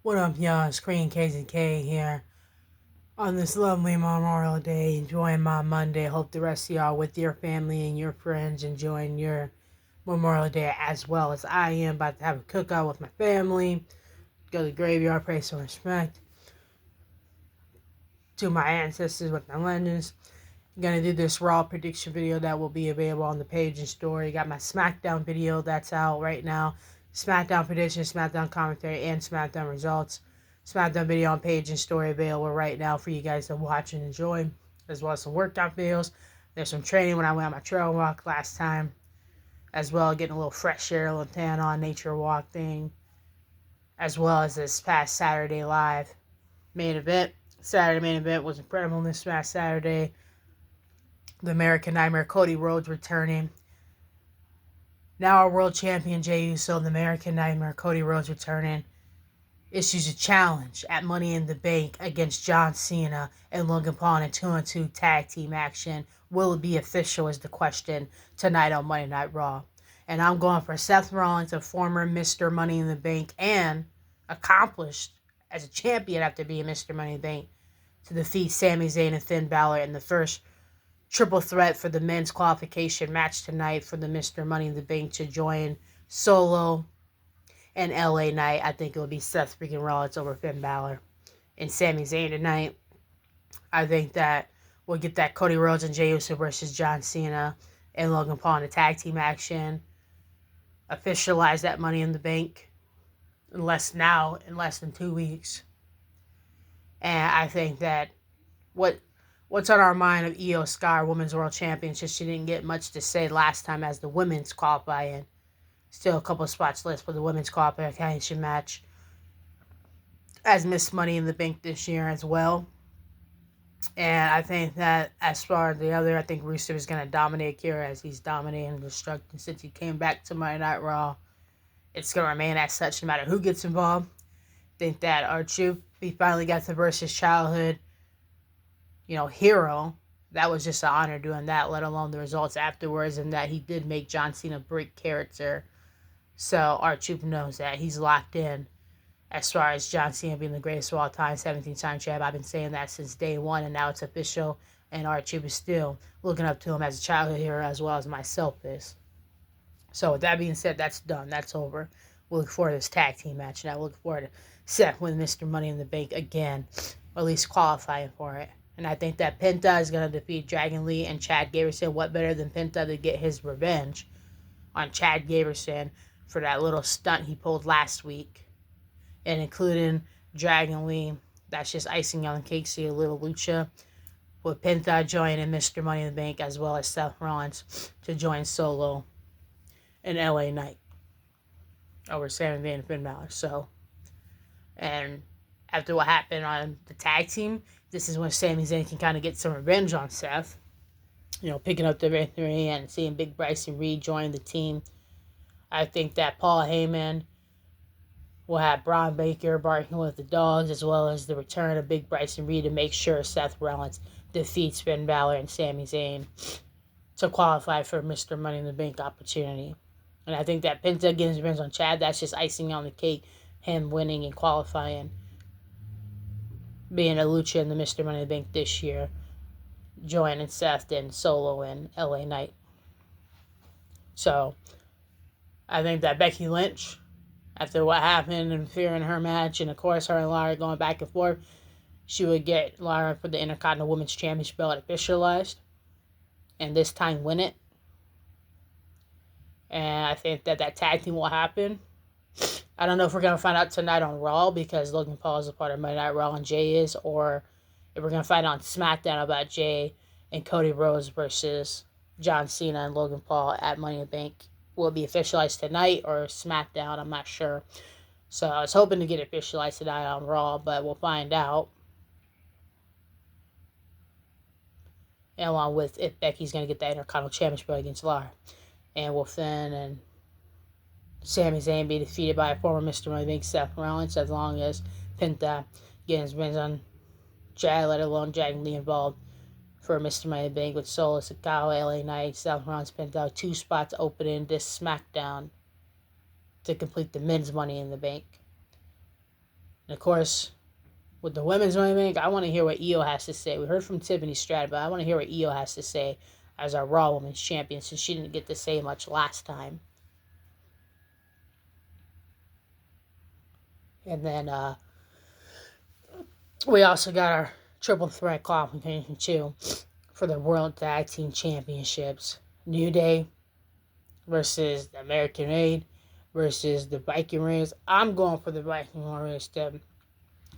What up, y'all? It's Krazy here on this lovely Memorial Day, enjoying my Monday. Hope the rest of y'all with your family and your friends enjoying your Memorial Day as well as I am. About to have a cookout with my family, go to the graveyard, pay some respect to my ancestors with my legends. I'm gonna do this Raw prediction video that will be available on the page and story. Got my SmackDown video that's out right now. SmackDown predictions, SmackDown commentary, and SmackDown results. SmackDown video on page and story available right now for you guys to watch and enjoy, as well as some workout videos. There's some training when I went on my trail walk last time, as well getting a little fresh air, a little tan on nature walk thing, as well as this past Saturday live main event. Saturday main event was incredible this past Saturday. The American Nightmare, Cody Rhodes returning. Now our world champion, Jey Uso, the American Nightmare, Cody Rhodes returning, issues a challenge at Money in the Bank against John Cena and Logan Paul in a 2-on-2 tag team action. Will it be official is the question tonight on Monday Night Raw. And I'm going for Seth Rollins, a former Mr. Money in the Bank and accomplished as a champion after being Mr. Money in the Bank, to defeat Sami Zayn and Finn Balor in the first triple threat for the men's qualification match tonight for the Mr. Money in the Bank to join Solo and LA Knight. I think it will be Seth freaking Rollins over Finn Balor and Sami Zayn tonight. I think that we'll get that Cody Rhodes and Jey Uso versus John Cena and Logan Paul in a tag team action. Officialize that Money in the Bank in less than 2 weeks. And I think that what's on our mind of Io Sky, Women's World Championship, she didn't get much to say last time as the women's qualifying. Still a couple of spots left for the women's qualification match as Miss Money in the Bank this year as well. And I think that as far as the other, I think Rusev is going to dominate Kira as he's dominating and destructing since he came back to Monday Night Raw. It's going to remain as such no matter who gets involved. I think that R-Truth, he finally got to verse his childhood, hero. That was just an honor doing that, let alone the results afterwards, and that he did make John Cena break character. So R-Truth knows that. He's locked in as far as John Cena being the greatest of all time, 17-time champ. I've been saying that since day one, and now it's official, and R-Truth is still looking up to him as a childhood hero as well as myself is. So with that being said, that's done. That's over. We'll look forward to this tag team match. Now we'll look forward to Seth with Mr. Money in the Bank again, or at least qualifying for it. And I think that Penta is going to defeat Dragon Lee and Chad Gaberson. What better than Penta to get his revenge on Chad Gaberson for that little stunt he pulled last week. And including Dragon Lee, that's just icing on the cake, see a little lucha. With Penta joining Mr. Money in the Bank as well as Seth Rollins to join Solo and LA Knight over Sami Zayn and Finn Balor. So, and after what happened on the tag team, this is when Sami Zayn can kind of get some revenge on Seth. Picking up the victory and seeing Big Bryson Reed join the team. I think that Paul Heyman will have Braun Baker barking with the dogs, as well as the return of Big Bryson Reed to make sure Seth Rollins defeats Finn Balor and Sami Zayn to qualify for Mr. Money in the Bank opportunity. And I think that Penta getting his revenge on Chad, that's just icing on the cake, him winning and qualifying, being a lucha in the Mr. Money in the Bank this year, joining Seth and Solo and LA Knight. So, I think that Becky Lynch, after what happened and fearing her match, and of course her and Lyria going back and forth, she would get Lyria for the Intercontinental Women's Championship belt officialized, and this time win it. And I think that tag team will happen. I don't know if we're going to find out tonight on Raw because Logan Paul is a part of Monday Night Raw and Jey is, or if we're going to find out on SmackDown about Jey and Cody Rhodes versus John Cena and Logan Paul at Money in the Bank. Will it be officialized tonight or SmackDown? I'm not sure. So I was hoping to get it officialized tonight on Raw, but we'll find out. And along with if Becky's going to get that Intercontinental Championship against Lyria. And will Finn and Sami Zayn be defeated by a former Mr. Money in the Bank, Seth Rollins, as long as Penta getting his revenge on Chad, let alone Dragon Lee involved for Mr. Money in the Bank with Solo Sikoa, LA Knight, Seth Rollins, Penta, 2 spots open in this SmackDown to complete the men's Money in the Bank. And of course, with the women's women, I want to hear what Io has to say. We heard from Tiffany Stratton, but I want to hear what Io has to say as our Raw Women's Champion, since she didn't get to say much last time. And then we also got our triple threat qualification too for the World Tag Team Championships. New Day versus the American Raid versus the Viking Raiders. I'm going for the Viking Raiders to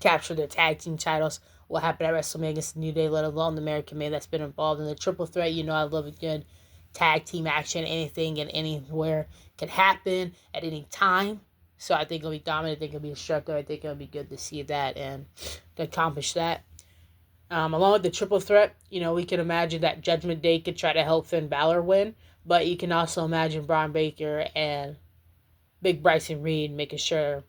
capture the tag team titles. What happened at WrestleMania against the New Day, let alone the American Man that's been involved in the triple threat. You know, I love a good tag team action. Anything and anywhere can happen at any time. So I think it'll be dominant. I think it'll be destructive. I think it'll be good to see that and to accomplish that. Along with the triple threat, you know, we can imagine that Judgment Day could try to help Finn Balor win. But you can also imagine Braun Baker and Big Bryson Reed making sure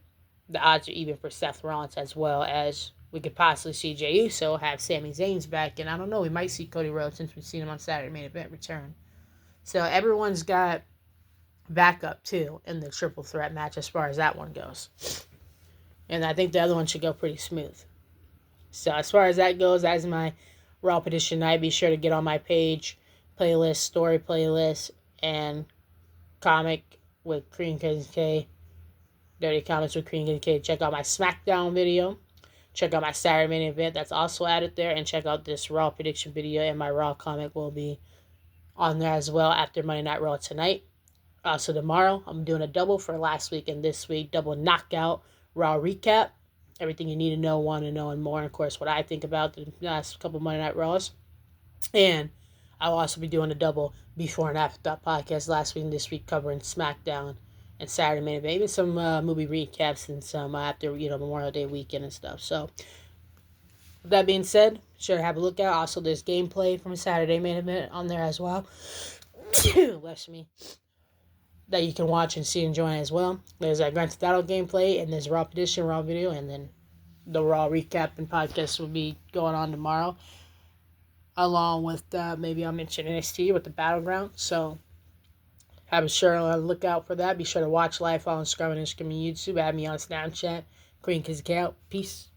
the odds are even for Seth Rollins, as well as we could possibly see Jey Uso have Sami Zayn's back. And I don't know, we might see Cody Rhodes since we've seen him on Saturday Main Event return. So everyone's got backup too in the triple threat match as far as that one goes. And I think the other one should go pretty smooth. So as far as that goes, that is my Raw Petition night. Be sure to get on my page, playlist, story playlist, and comic with Cream K. Dirty Comments with Cream K. Check out my SmackDown video. Check out my Saturday Main Event. That's also added there. And check out this Raw prediction video. And my Raw comic will be on there as well after Monday Night Raw tonight. So tomorrow, I'm doing a double for last week and this week. Double knockout Raw recap. Everything you need to know, want to know, and more. And of course, what I think about the last couple Monday Night Raws. And I'll also be doing a double before and after that podcast last week and this week, covering SmackDown and Saturday Main Event, even some movie recaps and some after, Memorial Day weekend and stuff. So, with that being said, sure to have a look out. Also, there's gameplay from Saturday Main Event on there as well. Bless me. That you can watch and see and join as well. There's a Grand Theft Auto gameplay, and there's Raw Petition, Raw video, and then the Raw recap and podcast will be going on tomorrow. Along with, maybe I'll mention NXT with the Battleground. So, have a sure look out for that. Be sure to watch live on Instagram and YouTube. Add me on Snapchat. Green Kids Out. Peace.